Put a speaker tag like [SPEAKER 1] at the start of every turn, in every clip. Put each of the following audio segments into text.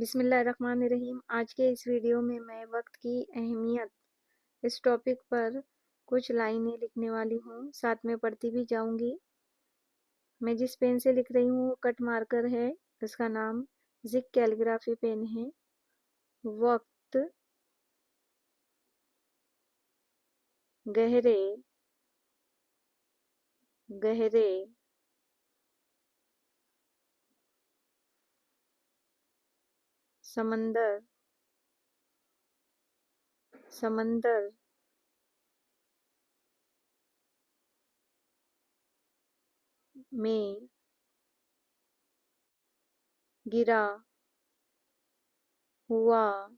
[SPEAKER 1] बिस्मिल्लाहिर्रहमानिर्रहीम। आज के इस वीडियो में मैं वक्त की अहमियत इस टॉपिक पर कुछ लाइनें लिखने वाली हूँ, साथ में पढ़ती भी जाऊंगी। मैं जिस पेन से लिख रही हूँ वो कट मार्कर है, इसका नाम जिक कैलीग्राफी पेन है। वक्त गहरे गहरे समंदर समंदर में गिरा हुआ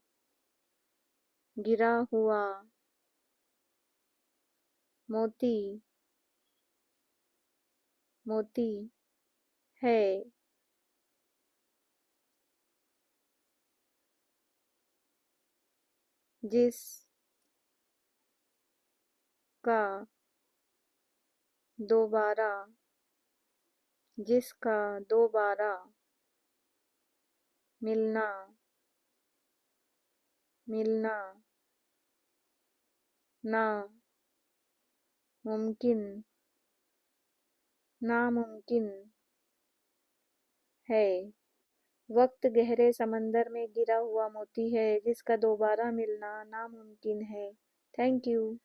[SPEAKER 1] गिरा हुआ मोती मोती है। जिसका दोबारा जिसका दोबारा मिलना मिलना नामुमकिन नामुमकिन है। वक्त गहरे समंदर में गिरा हुआ मोती है जिसका दोबारा मिलना नामुमकिन है। Thank you.